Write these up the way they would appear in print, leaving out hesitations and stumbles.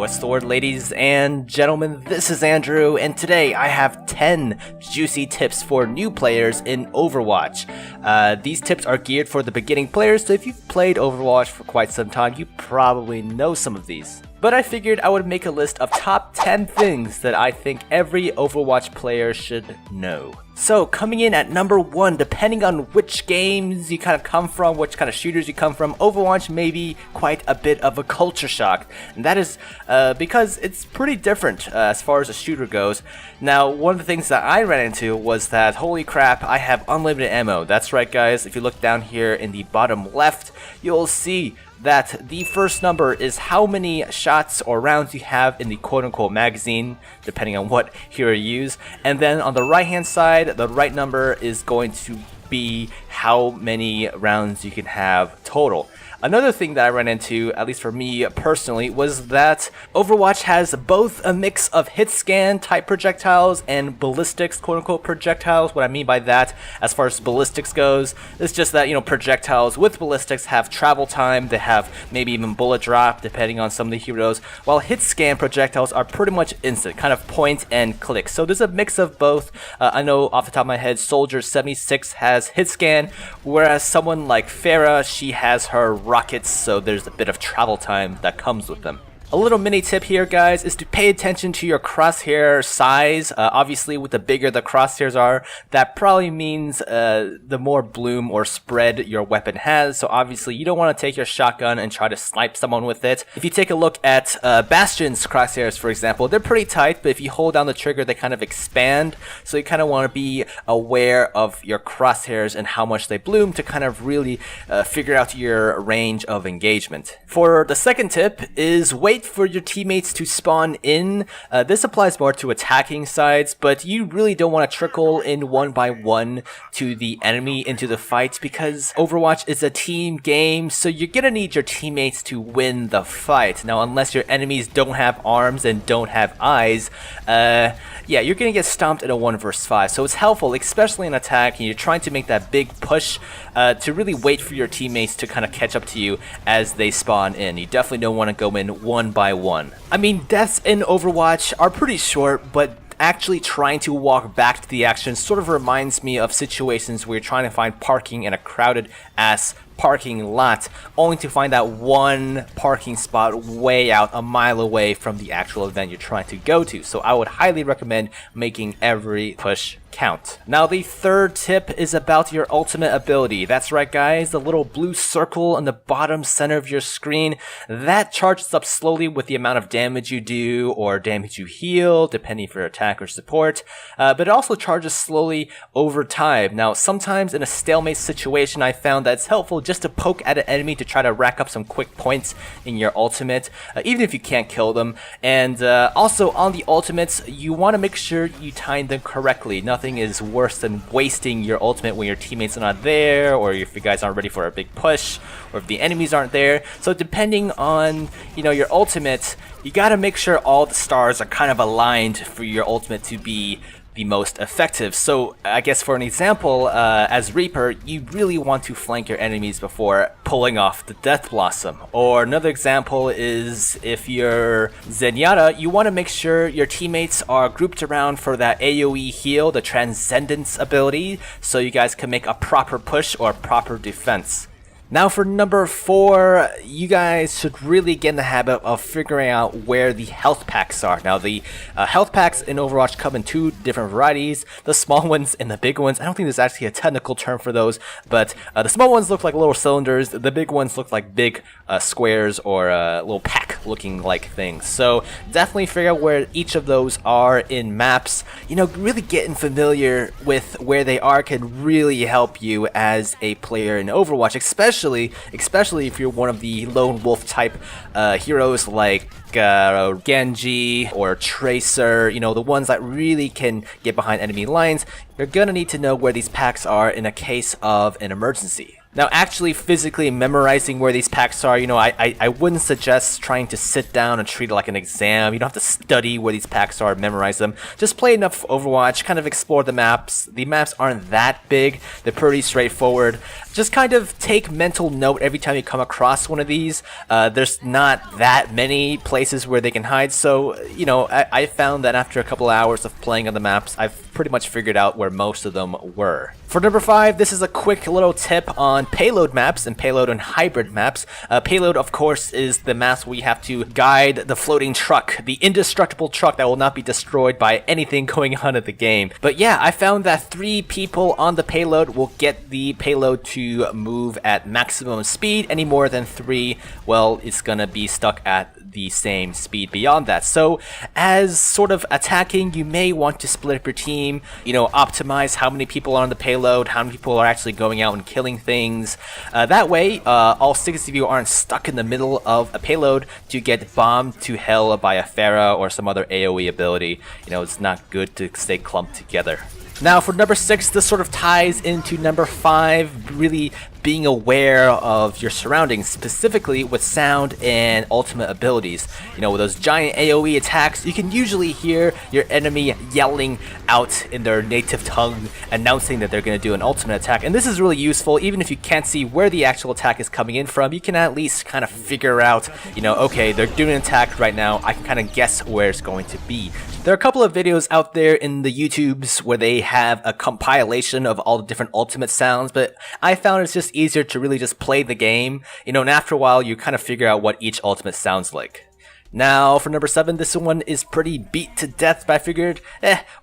What's the word, ladies and gentlemen? This is Andrew, and today I have 10 juicy tips for new players in Overwatch. These tips are geared for the beginning players, so if you've played Overwatch for quite some time, you probably know some of these. But I figured I would make a list of top 10 things that I think every Overwatch player should know. So coming in at number 1, depending on which games you kind of come from, which kind of shooters you come from, Overwatch may be quite a bit of a culture shock. And that is because it's pretty different as far as a shooter goes. Now, one of the things that I ran into was that, holy crap, I have unlimited ammo. That's right, guys. If you look down here in the bottom left, you'll see that the first number is how many shots or rounds you have in the quote-unquote magazine, depending on what hero you use. And then on the right-hand side, the right number is going to be how many rounds you can have total. Another thing that I ran into, at least for me personally, was that Overwatch has both a mix of hit scan type projectiles and ballistics quote unquote projectiles. What I mean by that, as far as ballistics goes, is just that, projectiles with ballistics have travel time, they have maybe even bullet drop depending on some of the heroes, while hit scan projectiles are pretty much instant, kind of point and click. So there's a mix of both. I know off the top of my head, Soldier 76 has hit scan, whereas someone like Farah, she has her rockets, so there's a bit of travel time that comes with them. A little mini tip here, guys, is to pay attention to your crosshair size. Obviously, with the bigger the crosshairs are, that probably means the more bloom or spread your weapon has. So obviously, you don't want to take your shotgun and try to snipe someone with it. If you take a look at Bastion's crosshairs, for example, they're pretty tight, but if you hold down the trigger, they kind of expand. So you kind of want to be aware of your crosshairs and how much they bloom to kind of really figure out your range of engagement. For the second tip is wait for your teammates to spawn in. This applies more to attacking sides, but you really don't want to trickle in one by one to the enemy into the fight because Overwatch is a team game, so you're gonna need your teammates to win the fight. Now, unless your enemies don't have arms and don't have eyes, yeah, you're gonna get stomped in a 1 vs 5. So it's helpful, especially in attack, and you're trying to make that big push to really wait for your teammates to kind of catch up to you as they spawn in. You definitely don't want to go in one by one. I mean, deaths in Overwatch are pretty short, but actually trying to walk back to the action sort of reminds me of situations where you're trying to find parking in a crowded ass parking lot, only to find that one parking spot way out a mile away from the actual event you're trying to go to. So I would highly recommend making every push count. Now, the third tip is about your ultimate ability. That's right, guys, the little blue circle in the bottom center of your screen, that charges up slowly with the amount of damage you do or damage you heal, depending if you're attack or support, but it also charges slowly over time. Now, sometimes in a stalemate situation, I found that it's helpful just to poke at an enemy to try to rack up some quick points in your ultimate, even if you can't kill them. And also on the ultimates, you want to make sure you time them correctly. Nothing is worse than wasting your ultimate when your teammates are not there, or if you guys aren't ready for a big push, or if the enemies aren't there. So depending on your ultimate, you got to make sure all the stars are kind of aligned for your ultimate to be the most effective. So I guess for an example, as Reaper, you really want to flank your enemies before pulling off the Death Blossom. Or another example is if you're Zenyatta, you want to make sure your teammates are grouped around for that AoE heal, the Transcendence ability, so you guys can make a proper push or proper defense. Now for number 4, you guys should really get in the habit of figuring out where the health packs are. Now the health packs in Overwatch come in 2 different varieties, the small ones and the big ones. I don't think there's actually a technical term for those, but the small ones look like little cylinders, the big ones look like big squares or little pack looking like things. So definitely figure out where each of those are in maps. Really getting familiar with where they are can really help you as a player in Overwatch, especially if you're one of the lone wolf type heroes like Genji or Tracer, the ones that really can get behind enemy lines. You're gonna need to know where these packs are in a case of an emergency. Now, actually physically memorizing where these packs are, I wouldn't suggest trying to sit down and treat it like an exam. You don't have to study where these packs are, memorize them. Just play enough Overwatch, kind of explore the maps. The maps aren't that big. They're pretty straightforward. Just kind of take mental note every time you come across one of these. There's not that many places where they can hide, so, I found that after a couple hours of playing on the maps, I've pretty much figured out where most of them were. For number 5, this is a quick little tip on payload maps and payload and hybrid maps. Payload, of course, is the maps where you have to guide the floating truck, the indestructible truck that will not be destroyed by anything going on in the game. But yeah, I found that 3 people on the payload will get the payload to move at maximum speed. Any more than 3, well, it's gonna be stuck at the same speed beyond that. So as sort of attacking, you may want to split up your team, optimize how many people are on the payload, how many people are actually going out and killing things. That way, all 6 of you aren't stuck in the middle of a payload to get bombed to hell by a Pharah or some other AoE ability. It's not good to stay clumped together. Now for number 6, this sort of ties into number 5, really being aware of your surroundings, specifically with sound and ultimate abilities. With those giant AoE attacks, you can usually hear your enemy yelling out in their native tongue, announcing that they're going to do an ultimate attack. And this is really useful. Even if you can't see where the actual attack is coming in from, you can at least kind of figure out, okay, they're doing an attack right now. I can kind of guess where it's going to be. There are a couple of videos out there in the YouTubes where they have a compilation of all the different ultimate sounds, but I found it's just easier to really just play the game, and after a while you kind of figure out what each ultimate sounds like. Now for number 7, this one is pretty beat to death, but I figured,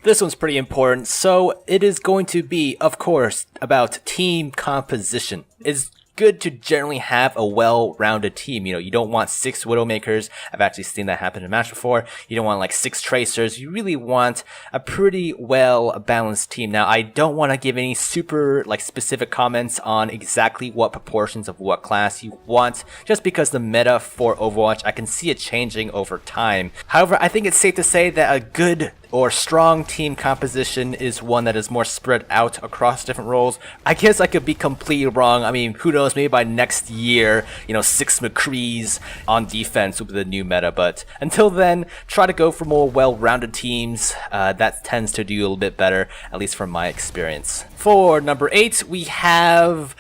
this one's pretty important. So it is going to be, of course, about team composition. It's good to generally have a well-rounded team. You don't want 6 Widowmakers. I've actually seen that happen in a match before. You don't want like 6 Tracers. You really want a pretty well-balanced team. Now, I don't want to give any super specific comments on exactly what proportions of what class you want, just because the meta for Overwatch, I can see it changing over time. However, I think it's safe to say that a good or strong team composition is one that is more spread out across different roles. I guess I could be completely wrong. I mean, who knows, maybe by next year, 6 McCrees on defense will be the new meta, but until then, try to go for more well-rounded teams. That tends to do a little bit better, at least from my experience. For number 8, we have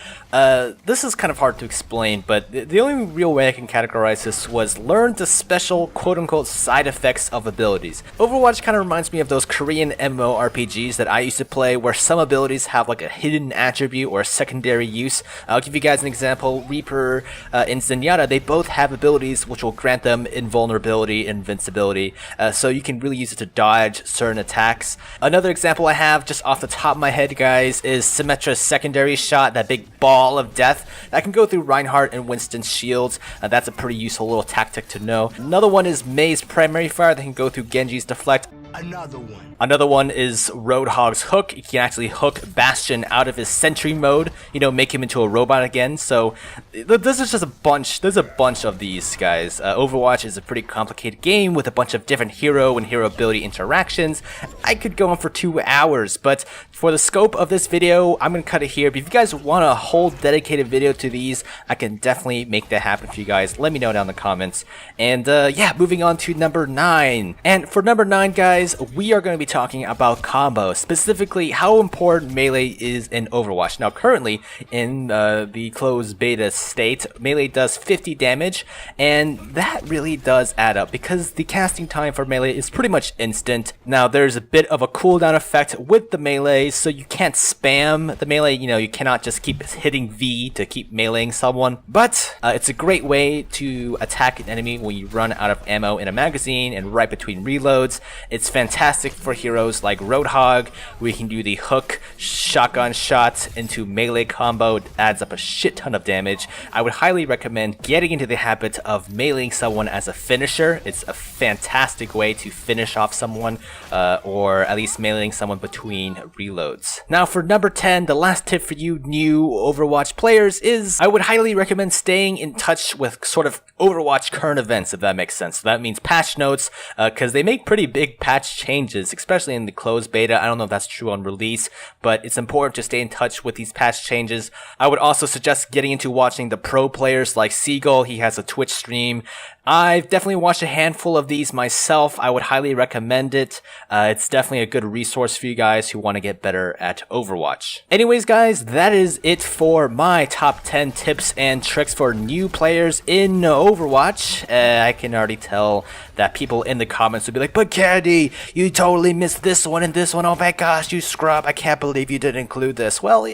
this is kind of hard to explain, but the only real way I can categorize this was learn the special quote-unquote side effects of abilities. Overwatch kind of reminds me of those Korean MMORPGs that I used to play, where some abilities have like a hidden attribute or a secondary use. I'll give you guys an example. Reaper and Zenyatta, they both have abilities which will grant them invulnerability, invincibility, so you can really use it to dodge certain attacks. Another example I have just off the top of my head, guys, is Symmetra's secondary shot, that big ball of death that can go through Reinhardt and Winston's shields. That's a pretty useful little tactic to know. Another one is Mei's primary fire that can go through Genji's deflect. Another one is Roadhog's hook. You can actually hook Bastion out of his sentry mode, make him into a robot again. So this is just a bunch. There's a bunch of these guys. Overwatch is a pretty complicated game with a bunch of different hero and hero ability interactions. I could go on for 2 hours, but for the scope of this video, I'm gonna cut it here. But if you guys want a whole dedicated video to these, I can definitely make that happen for you guys. Let me know down in the comments. And yeah, moving on to number 9. And for number 9, guys, we are going to be talking about combos, specifically how important melee is in Overwatch. Now, currently in the closed beta state, melee does 50 damage, and that really does add up because the casting time for melee is pretty much instant. Now, there's a bit of a cooldown effect with the melee, so you can't spam the melee. You cannot just keep hitting V to keep meleeing someone, but it's a great way to attack an enemy when you run out of ammo in a magazine and right between reloads. It's fantastic for heroes like Roadhog. We can do the hook shotgun shot into melee combo. It adds up a shit ton of damage. I would highly recommend getting into the habit of meleeing someone as a finisher. It's a fantastic way to finish off someone, or at least meleeing someone between reloads. Now for number 10, the last tip for you new Overwatch players is I would highly recommend staying in touch with sort of Overwatch current events, if that makes sense. So that means patch notes, because they make pretty big patch patch changes, especially in the closed beta. I don't know if that's true on release, but it's important to stay in touch with these patch changes. I would also suggest getting into watching the pro players like Seagull. He has a Twitch stream. I've definitely watched a handful of these myself. I would highly recommend it. It's definitely a good resource for you guys who want to get better at Overwatch. Anyways, guys, that is it for my top 10 tips and tricks for new players in Overwatch. I can already tell that people in the comments will be like, but Candy, you totally missed this one and this one. Oh my gosh, you scrub. I can't believe you didn't include this. Well,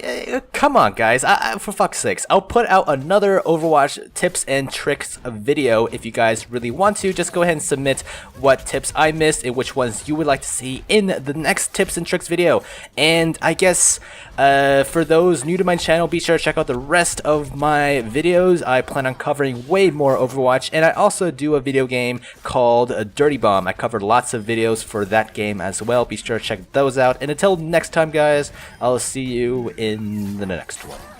come on, guys. For fuck's sakes. I'll put out another Overwatch tips and tricks video if you guys really want to. Just go ahead and submit what tips I missed and which ones you would like to see in the next tips and tricks video. And I guess for those new to my channel, be sure to check out the rest of my videos. I plan on covering way more Overwatch, and I also do a video game called Dirty Bomb. I covered lots of videos for that game as well. Be sure to check those out. And until next time, guys, I'll see you in the next one.